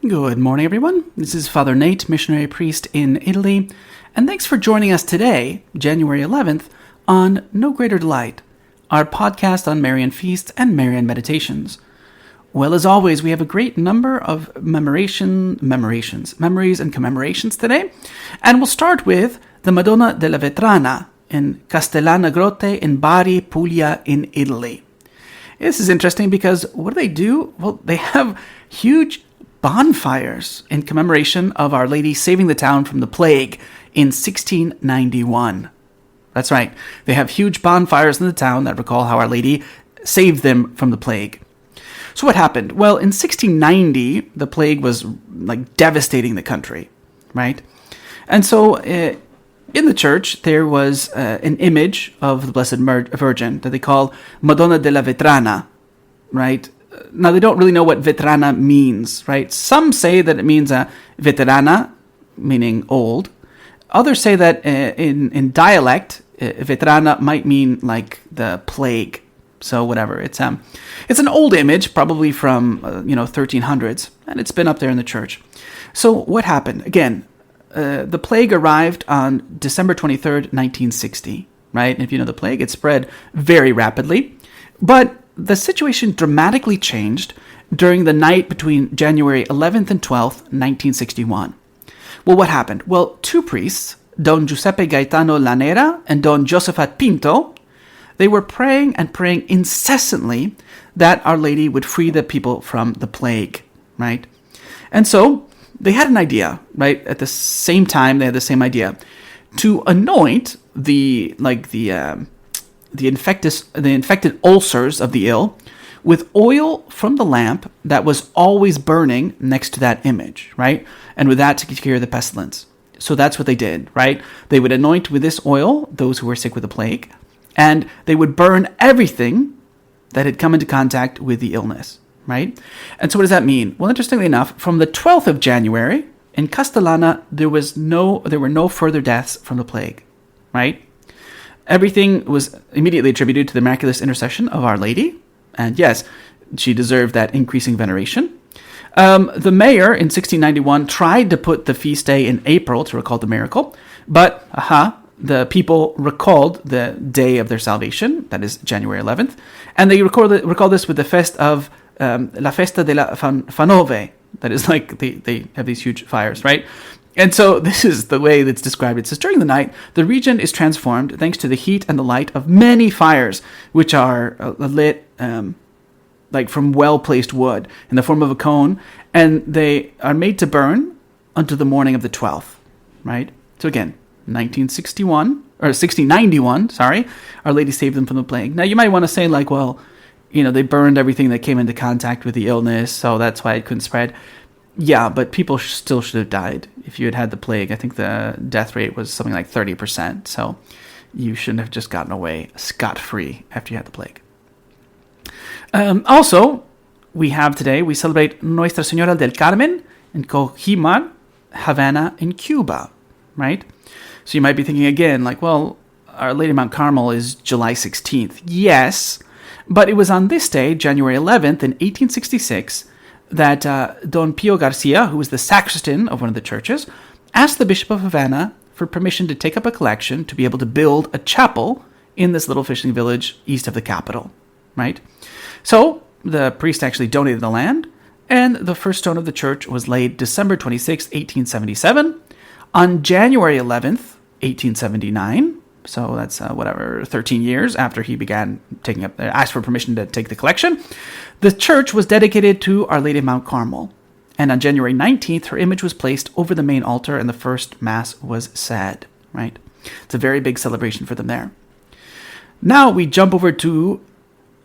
Good morning, everyone. This is Father Nate, missionary priest in Italy, and thanks for joining us today, January 11th, on No Greater Delight, our podcast on Marian feasts and Marian meditations. Well, as always, we have a great number of memories and commemorations today, and we'll start with the Madonna della Vetrana in Castellana Grotte in Bari, Puglia in Italy. This is interesting because what do? Well, they have huge bonfires in commemoration of Our Lady saving the town from the plague in 1691. That's right. They have huge bonfires in the town that recall how Our Lady saved them from the plague. So what happened? Well, in 1690, the plague was devastating the country, right? And so in the church, there was an image of the Blessed Virgin that they call Madonna della Vetrana, right? Now, they don't really know what vetrana means, right? Some say that it means veterana, meaning old. Others say that in dialect, vetrana might mean like the plague. So whatever. It's an old image, probably from 1300s, and it's been up there in the church. So what happened? Again, the plague arrived on December 23rd, 1960, right? And if you know the plague, it spread very rapidly. But the situation dramatically changed during the night between January 11th and 12th, 1961. Well, what happened? Well, two priests, Don Giuseppe Gaetano Lanera and Don Josephat Pinto, they were praying incessantly that Our Lady would free the people from the plague, right? And so they had an idea, right? At the same time, they had the same idea to anoint the infected ulcers of the ill with oil from the lamp that was always burning next to that image, right? And with that to cure the pestilence. So that's what they did, right? They would anoint with this oil those who were sick with the plague, and they would burn everything that had come into contact with the illness, right? And so what does that mean? Well, interestingly enough, from the 12th of January, in Castellana, there were no further deaths from the plague, right? Everything was immediately attributed to the miraculous intercession of Our Lady. And yes, she deserved that increasing veneration. The mayor in 1691 tried to put the feast day in April to recall the miracle. But, the people recalled the day of their salvation, that is January 11th. And they recall this with the fest of La Festa della Fanove. That is like they have these huge fires, right? And so this is the way that's described. It says, during the night, the region is transformed thanks to the heat and the light of many fires, which are lit from well-placed wood in the form of a cone, and they are made to burn until the morning of the 12th, right? So again, 1691, Our Lady saved them from the plague. Now, you might want to say, they burned everything that came into contact with the illness, so that's why it couldn't spread. Yeah, but people still should have died if you had the plague. I think the death rate was something like 30%, so you shouldn't have just gotten away scot-free after you had the plague. Also, we celebrate Nuestra Señora del Carmen in Cojimar, Havana in Cuba, right? So you might be thinking again, Our Lady of Mount Carmel is July 16th. Yes, but it was on this day, January 11th, in 1866, that Don Pio Garcia, who was the sacristan of one of the churches, asked the Bishop of Havana for permission to take up a collection to be able to build a chapel in this little fishing village east of the capital, right? So the priest actually donated the land, and the first stone of the church was laid December 26, 1877. On January 11th, 1879, so that's 13 years after he began asked for permission to take the collection, the church was dedicated to Our Lady of Mount Carmel. And on January 19th, her image was placed over the main altar and the first Mass was said, right? It's a very big celebration for them there. Now we jump over to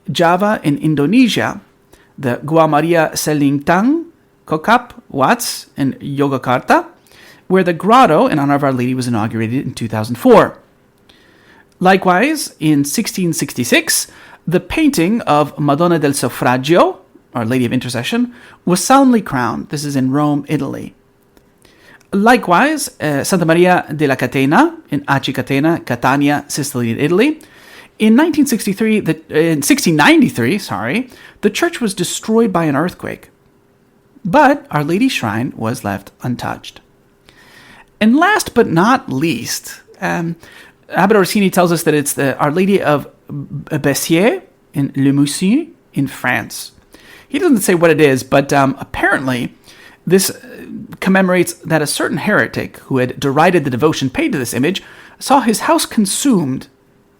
Java in Indonesia, the Gua Maria Selintang, Kokap, Watts, and Yogyakarta, where the grotto in honor of Our Lady was inaugurated in 2004. Likewise, in 1666, the painting of Madonna del Suffragio, Our Lady of Intercession, was solemnly crowned. This is in Rome, Italy. Likewise, Santa Maria della Catena in Aci Catena, Catania, Sicily, Italy. In 1693, the church was destroyed by an earthquake. but Our Lady's shrine was left untouched. And last but not least, Abbot Orsini tells us that it's the Our Lady of Bessières in Le Mousson in France. He doesn't say what it is, but apparently this commemorates that a certain heretic who had derided the devotion paid to this image saw his house consumed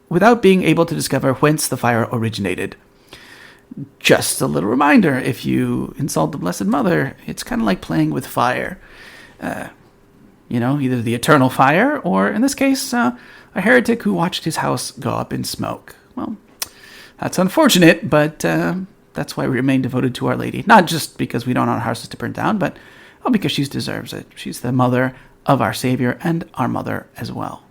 without being able to discover whence the fire originated. Just a little reminder, if you insult the Blessed Mother, it's kind of like playing with fire. Either the eternal fire, or in this case, a heretic who watched his house go up in smoke. Well, that's unfortunate, but that's why we remain devoted to Our Lady. Not just because we don't want our houses to burn down, but because she deserves it. She's the mother of our Savior and our mother as well.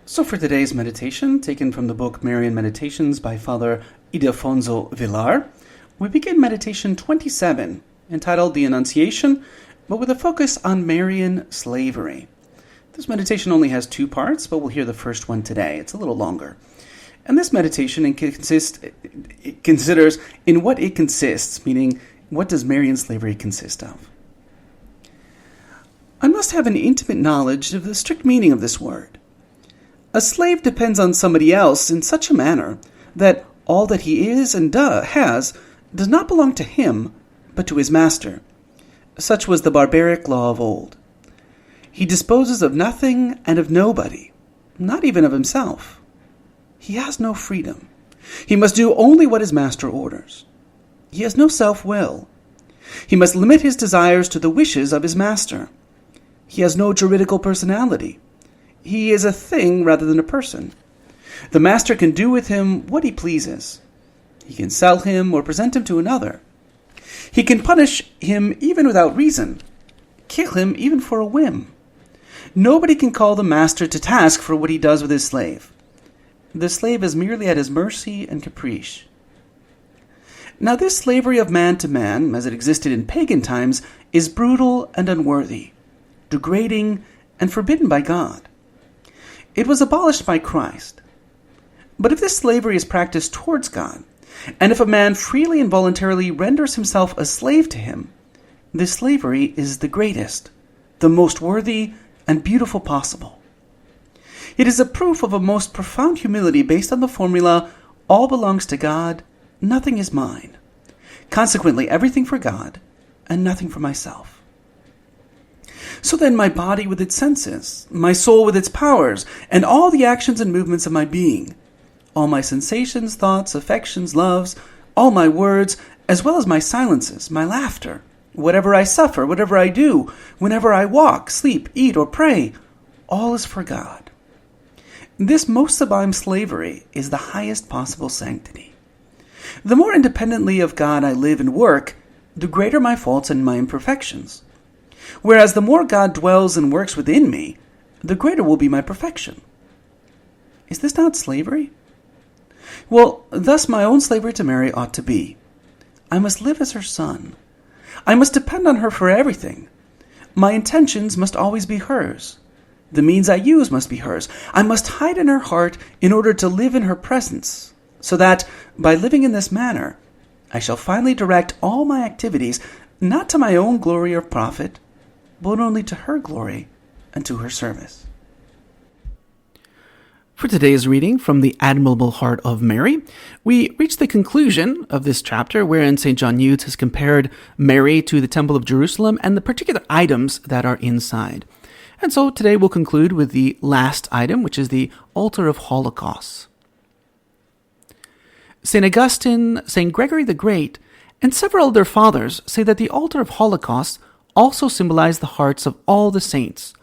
So for today's meditation, taken from the book Marian Meditations by Father Ildefonso Villar, we begin meditation 27, entitled The Annunciation, but with a focus on Marian slavery. This meditation only has 2 parts, but we'll hear the first one today. It's a little longer. And this meditation considers in what it consists, meaning what does Marian slavery consist of? I must have an intimate knowledge of the strict meaning of this word. A slave depends on somebody else in such a manner that all that he is and has does not belong to him, but to his master. Such was the barbaric law of old. He disposes of nothing and of nobody, not even of himself. He has no freedom. He must do only what his master orders. He has no self-will. He must limit his desires to the wishes of his master. He has no juridical personality. He is a thing rather than a person. The master can do with him what he pleases. He can sell him or present him to another. He can punish him even without reason, kill him even for a whim. Nobody can call the master to task for what he does with his slave. The slave is merely at his mercy and caprice. Now this slavery of man to man, as it existed in pagan times, is brutal and unworthy, degrading and forbidden by God. It was abolished by Christ. But if this slavery is practiced towards God, and if a man freely and voluntarily renders himself a slave to him, this slavery is the greatest, the most worthy and beautiful possible. It is a proof of a most profound humility based on the formula, all belongs to God, nothing is mine. Consequently, everything for God, and nothing for myself. So then my body with its senses, my soul with its powers, and all the actions and movements of my being, all my sensations, thoughts, affections, loves, all my words, as well as my silences, my laughter, whatever I suffer, whatever I do, whenever I walk, sleep, eat, or pray, all is for God. This most sublime slavery is the highest possible sanctity. The more independently of God I live and work, the greater my faults and my imperfections. Whereas the more God dwells and works within me, the greater will be my perfection. Is this not slavery? Well, thus my own slavery to Mary ought to be. I must live as her son. I must depend on her for everything. My intentions must always be hers. The means I use must be hers. I must hide in her heart in order to live in her presence, so that, by living in this manner, I shall finally direct all my activities not to my own glory or profit, but only to her glory and to her service. For today's reading from the Admirable Heart of Mary, we reach the conclusion of this chapter wherein St. John Eudes has compared Mary to the Temple of Jerusalem and the particular items that are inside. And so today we'll conclude with the last item, which is the altar of holocausts. St. Augustine, St. Gregory the Great, and several other fathers say that the altar of holocausts also symbolize the hearts of all the saints,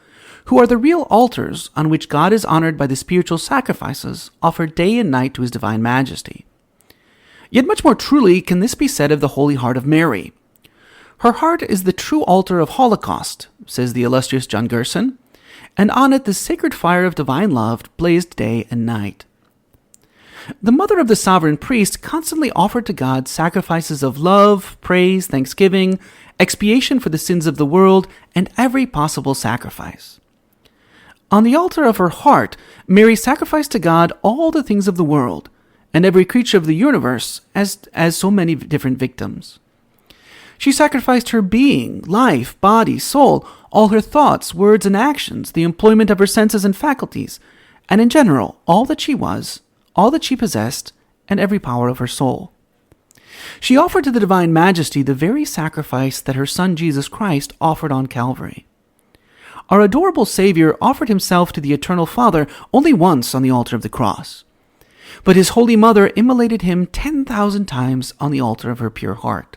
who are the real altars on which God is honored by the spiritual sacrifices offered day and night to his divine majesty. Yet much more truly can this be said of the Holy Heart of Mary. Her heart is the true altar of holocaust, says the illustrious John Gerson, and on it the sacred fire of divine love blazed day and night. The mother of the sovereign priest constantly offered to God sacrifices of love, praise, thanksgiving, expiation for the sins of the world, and every possible sacrifice. On the altar of her heart, Mary sacrificed to God all the things of the world, and every creature of the universe as so many different victims. She sacrificed her being, life, body, soul, all her thoughts, words, and actions, the employment of her senses and faculties, and in general, all that she was, all that she possessed, and every power of her soul. She offered to the Divine Majesty the very sacrifice that her Son Jesus Christ offered on Calvary. Our adorable Savior offered himself to the Eternal Father only once on the altar of the cross, but his Holy Mother immolated him 10,000 times on the altar of her pure heart.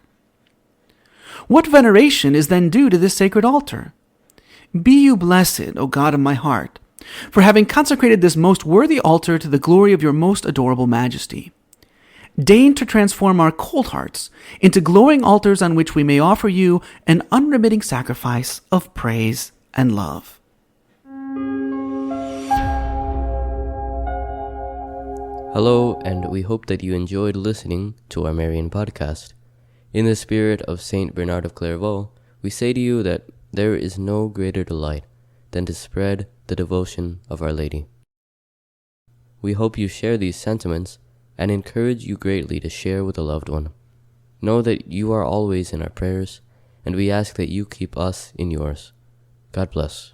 What veneration is then due to this sacred altar? Be you blessed, O God of my heart, for having consecrated this most worthy altar to the glory of your most adorable Majesty. Deign to transform our cold hearts into glowing altars on which we may offer you an unremitting sacrifice of praise and love. Hello, and we hope that you enjoyed listening to our Marian podcast. In the spirit of Saint Bernard of Clairvaux, we say to you that there is no greater delight than to spread the devotion of Our Lady. We hope you share these sentiments and encourage you greatly to share with a loved one. Know that you are always in our prayers, and we ask that you keep us in yours. God bless.